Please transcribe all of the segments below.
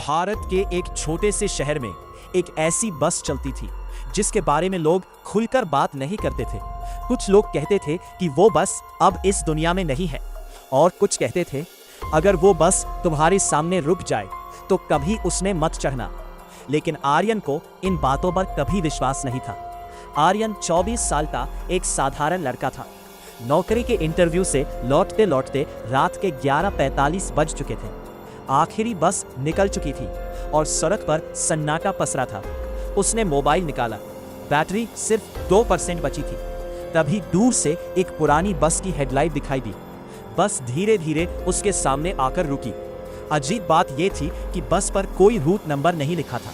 भारत के एक छोटे से शहर में एक ऐसी बस चलती थी जिसके बारे में लोग खुलकर बात नहीं करते थे। कुछ लोग कहते थे कि वो बस अब इस दुनिया में नहीं है, और कुछ कहते थे अगर वो बस तुम्हारे सामने रुक जाए तो कभी उसमें मत चढ़ना। लेकिन आर्यन को इन बातों पर कभी विश्वास नहीं था। आर्यन 24 साल का एक साधारण लड़का था। नौकरी के इंटरव्यू से लौटते लौटते रात के 11:45 बज चुके थे। आखिरी बस निकल चुकी थी और सड़क पर सन्नाटा पसरा था। उसने मोबाइल निकाला, बैटरी सिर्फ 2% बची थी। तभी दूर से एक पुरानी बस की हेडलाइट दिखाई दी। बस धीरे धीरे उसके सामने आकर रुकी। अजीब बात यह थी कि बस पर कोई रूट नंबर नहीं लिखा था,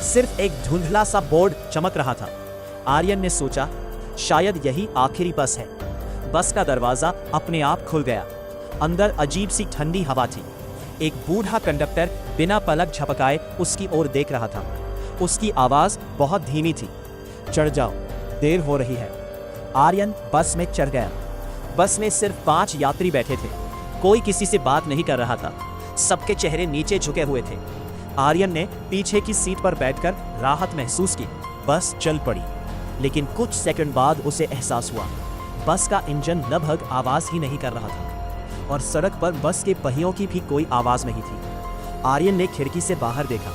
सिर्फ एक धुंधला सा बोर्ड चमक रहा था। आर्यन ने सोचा शायद यही आखिरी बस है। बस का दरवाजा अपने आप खुल गया। अंदर अजीब सी ठंडी हवा थी। एक बूढ़ा कंडक्टर बिना पलक झपकाए उसकी ओर देख रहा था। उसकी आवाज बहुत धीमी थी, चढ़ जाओ, देर हो रही है। आर्यन बस में चढ़ गया। बस में सिर्फ 5 यात्री बैठे थे। कोई किसी से बात नहीं कर रहा था। सबके चेहरे नीचे झुके हुए थे। आर्यन ने पीछे की सीट पर बैठकर राहत महसूस की। बस चल पड़ी, लेकिन कुछ सेकंड बाद उसे एहसास हुआ बस का इंजन लगभग आवाज ही नहीं कर रहा था और सड़क पर बस के पहियों की भी कोई आवाज नहीं थी। आर्यन ने खिड़की से बाहर देखा।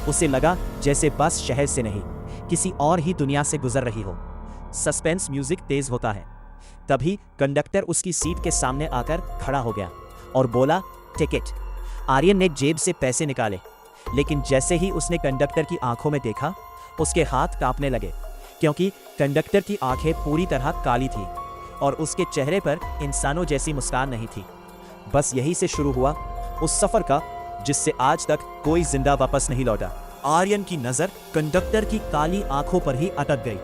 उसे लगा जैसे बस शहर से नहीं, किसी और ही दुनिया से गुजर रही हो। सस्पेंस म्यूजिक तेज होता है। तभी कंडक्टर उसकी सीट के सामने आकर खड़ा हो गया और बोला, टिकट। आर्यन ने जेब से पैसे निकाले, लेकिन जैसे ही उसने कंडक्टर की आंखों में देखा, उसके हाथ कांपने लगे, क्योंकि कंडक्टर की आंखें पूरी तरह काली थी और उसके चेहरे पर इंसानों जैसी मुस्कान नहीं थी। बस यही से शुरू हुआ उस सफर का जिससे आज तक कोई जिंदा वापस नहीं लौटा। आर्यन की नजर कंडक्टर की काली आंखों पर ही अटक गई।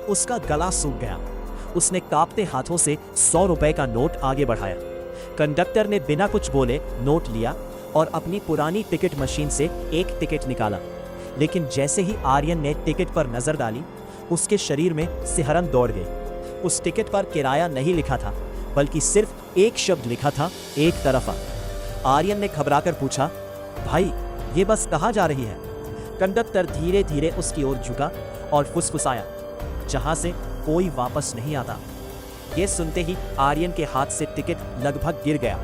उसका गला सूख गया। उसने कांपते हाथों से 100 रुपए का नोट आगे बढ़ाया। कंडक्टर ने बिना कुछ बोले नोट लिया और अपनी पुरानी टिकट मशीन से एक टिकट निकाला। लेकिन जैसे ही आर्यन ने टिकट पर नजर डाली, उसके शरीर में सिहरन दौड़ गई। उस टिकट पर किराया नहीं लिखा था, बल्कि सिर्फ एक शब्द लिखा था, एक तरफा। आर्यन ने घबराकर पूछा, भाई ये बस कहाँ जा रही है? कंडक्टर धीरे धीरे उसकी ओर झुका और फुसफुसाया, जहां से कोई वापस नहीं आता। ये सुनते ही आर्यन के हाथ से टिकट लगभग गिर गया।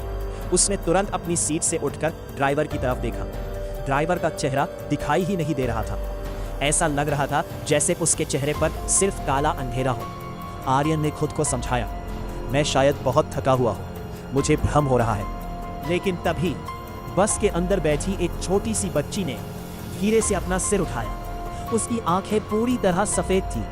उसने तुरंत अपनी सीट से उठकर ड्राइवर की तरफ देखा। ड्राइवर का चेहरा दिखाई ही नहीं दे रहा था। ऐसा लग रहा था जैसे उसके चेहरे पर सिर्फ काला अंधेरा हो। आर्यन ने खुद को समझाया, मैं शायद बहुत थका हुआ हूँ, मुझे भ्रम हो रहा है। लेकिन तभी बस के अंदर बैठी एक छोटी सी बच्ची ने धीरे से अपना सिर उठाया। उसकी आंखें पूरी तरह सफेद थी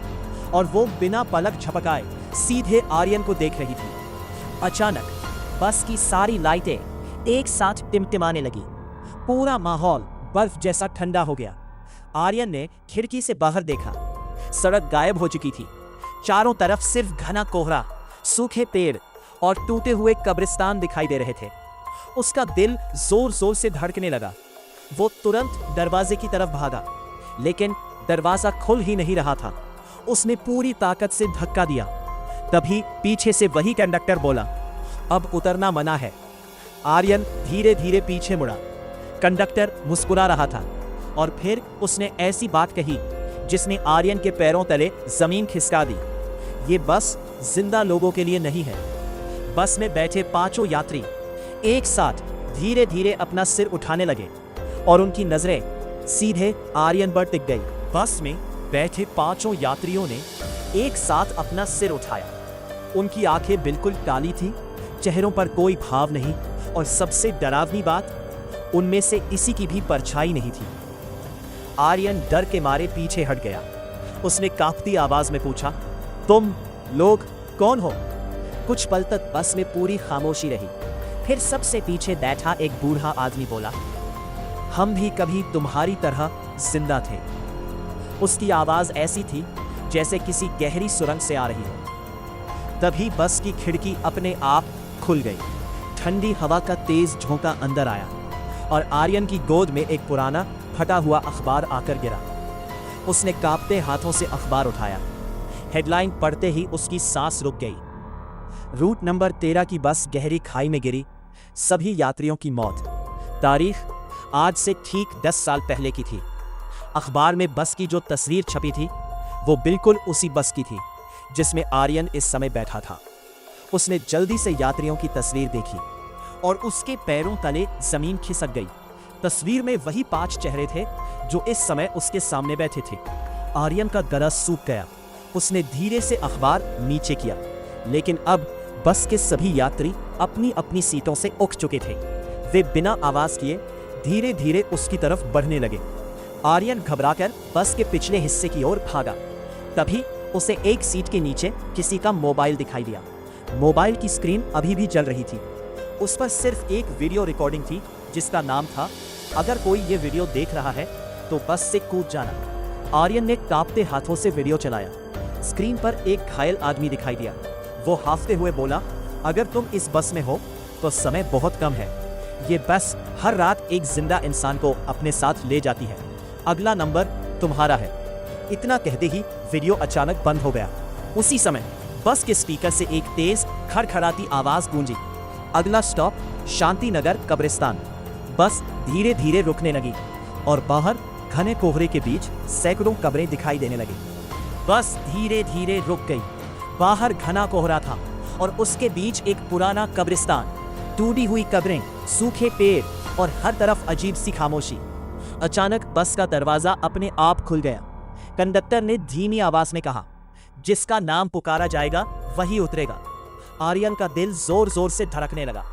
और वो बिना पलक झपकाए सीधे आर्यन को देख रही थी। अचानक बस की सारी लाइटें एक साथ टिमटिमाने लगी। पूरा माहौल बर्फ जैसा ठंडा हो गया। आर्यन ने खिड़की से बाहर देखा। सड़क गायब हो चुकी थी। चारों तरफ सिर्फ घना कोहरा, सूखे पेड़ और टूटे हुए कब्रिस्तान दिखाई दे रहे थे। उसका दिल जोर जोर से धड़कने लगा। वो तुरंत दरवाजे की तरफ भागा, लेकिन दरवाजा खुल ही नहीं रहा था। उसने पूरी ताकत से धक्का दिया। तभी पीछे से वही कंडक्टर बोला, अब उतरना मना है। आर्यन धीरे धीरे पीछे मुड़ा। कंडक्टर मुस्कुरा रहा था और फिर उसने ऐसी बात कही जिसने आर्यन के पैरों तले जमीन खिसका दी। ये बस जिंदा लोगों के लिए नहीं है। बस में बैठे 5 यात्री एक साथ धीरे धीरे अपना सिर उठाने लगे और उनकी नजरें सीधे आर्यन पर टिक गई। बस में बैठे 5 यात्रियों ने एक साथ अपना सिर उठाया। उनकी आंखें बिल्कुल काली थी, चेहरों पर कोई भाव नहीं, और सबसे डरावनी बात, उनमें से किसी की भी परछाई नहीं थी। आर्यन डर के मारे पीछे हट गया। उसने कांपती आवाज में पूछा, तुम लोग कौन हो? कुछ पल तक बस में पूरी खामोशी रही। फिर सबसे पीछे बैठा एक बूढ़ा आदमी बोला, हम भी कभी तुम्हारी तरह जिंदा थे। उसकी आवाज ऐसी थी जैसे किसी गहरी सुरंग से आ रही हो। तभी बस की खिड़की अपने आप खुल गई। ठंडी हवा का तेज झोंका अंदर आया और आर्यन की गोद में एक पुराना फटा हुआ अखबार आकर गिरा। उसने कांपते हाथों से अखबार उठाया। हेडलाइन पढ़ते ही उसकी सांस रुक गई। रूट नंबर 13 की बस गहरी खाई में गिरी। सभी यात्रियों की मौत। तारीख आज से ठीक 10 साल पहले की थी। अखबार में बस की जो तस्वीर छपी थी वो बिल्कुल उसी बस की थी जिसमें आर्यन इस समय बैठा था। उसने जल्दी से यात्रियों की तस्वीर देखी और उसके पैरों तले जमीन खिसक गई। तस्वीर में वही 5 चेहरे थे जो इस समय उसके सामने बैठे थे। आर्यन का गला सूख गया। उसने धीरे से अखबार नीचे किया, लेकिन अब बस के सभी यात्री अपनी अपनी सीटों से उठ चुके थे। वे बिना आवाज किए धीरे धीरे उसकी तरफ बढ़ने लगे। आर्यन घबराकर बस के पिछले हिस्से की ओर भागा। तभी उसे एक सीट के नीचे किसी का मोबाइल दिखाई दिया। मोबाइल की स्क्रीन अभी भी जल रही थी। उस पर सिर्फ एक वीडियो रिकॉर्डिंग थी जिसका नाम था, अगर कोई ये वीडियो देख रहा है तो बस से कूद जाना। आर्यन ने कांपते हाथों से वीडियो चलाया। स्क्रीन पर एक घायल आदमी दिखाई दिया। वो हाफते हुए बोला, अगर तुम इस बस में हो तो समय बहुत कम है। ये बस हर रात एक जिंदा इंसान को अपने साथ ले जाती है। अगला नंबर तुम्हारा है। इतना कहते ही वीडियो अचानक बंद हो गया। उसी समय बस के स्पीकर से एक तेज खड़खड़ाती आवाज गूंजी, अगला स्टॉप शांतिनगर कब्रिस्तान। बस धीरे धीरे रुकने लगी और बाहर घने कोहरे के बीच सैकड़ों कब्रें दिखाई देने लगी। बस धीरे धीरे रुक गई। बाहर घना कोहरा था और उसके बीच एक पुराना कब्रिस्तान, टूटी हुई कब्रें, सूखे पेड़ और हर तरफ अजीब सी खामोशी। अचानक बस का दरवाजा अपने आप खुल गया। कंडक्टर ने धीमी आवाज में कहा, जिसका नाम पुकारा जाएगा वही उतरेगा। आर्यन का दिल जोर जोर से धड़कने लगा।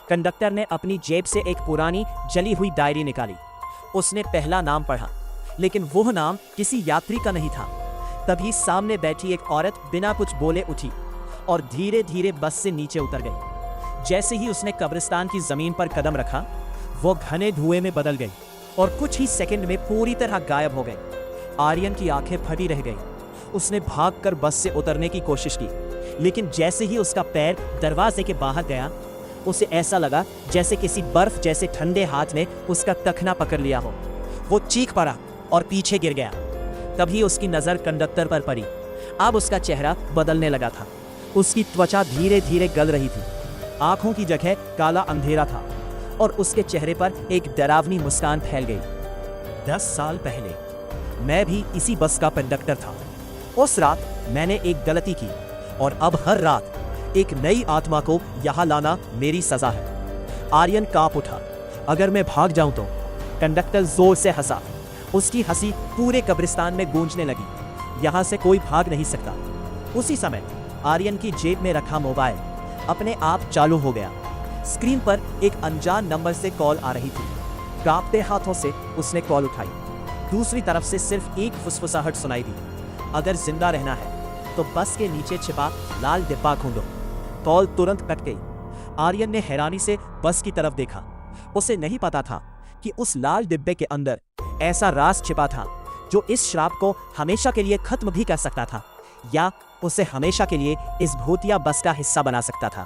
कंडक्टर ने अपनी जेब से एक पुरानी जली हुई डायरी निकाली। उसने पहला नाम पढ़ा, लेकिन वह नाम किसी यात्री का नहीं था। तभी सामने बैठी एक औरत बिना कुछ बोले उठी और धीरे धीरे बस से नीचे उतर गई। जैसे ही उसने कब्रिस्तान की जमीन पर कदम रखा, वो घने धुएं में बदल गई और कुछ ही सेकंड में पूरी तरह गायब हो गई। आर्यन की आंखें फटी रह गईं। उसने भागकर बस से उतरने की कोशिश की, लेकिन जैसे ही उसका पैर दरवाजे के बाहर गया, उसे ऐसा लगा जैसे किसी बर्फ जैसे ठंडे हाथ ने उसका टखना पकड़ लिया हो। वो चीख पड़ा और पीछे गिर गया। तभी उसकी नजर कंडक्टर पर पड़ी। अब उसका चेहरा बदलने लगा था। उसकी त्वचा धीरे धीरे गल रही थी। आंखों की जगह काला अंधेरा था और उसके चेहरे पर एक डरावनी मुस्कान फैल गई। 10 साल पहले मैं भी इसी बस का कंडक्टर था। उस रात मैंने एक गलती की और अब हर रात एक नई आत्मा को यहाँ लाना मेरी सजा है। आर्यन कांप उठा। अगर मैं भाग जाऊं तो? कंडक्टर जोर से हंसा। उसकी हंसी पूरे कब्रिस्तान में गूंजने लगी। यहाँ से कोई भाग नहीं सकता। उसी समय आर्यन की जेब में रखा मोबाइल अपने आप चालू हो गया। स्क्रीन पर एक अनजान नंबर से कॉल आ रही थी। कांपते हाथों से उसने कॉल उठाई। दूसरी तरफ से सिर्फ एक फुसफुसाहट सुनाई दी, अगर जिंदा रहना है तो बस के नीचे छिपा लाल डिब्बा ढूंढो। कॉल तुरंत कट गई। आर्यन ने हैरानी से बस की तरफ देखा। उसे नहीं पता था कि उस लाल डिब्बे के अंदर ऐसा राज छिपा था जो इस श्राप को हमेशा के लिए खत्म भी कर सकता था, या उसे हमेशा के लिए इस भूतिया बस का हिस्सा बना सकता था।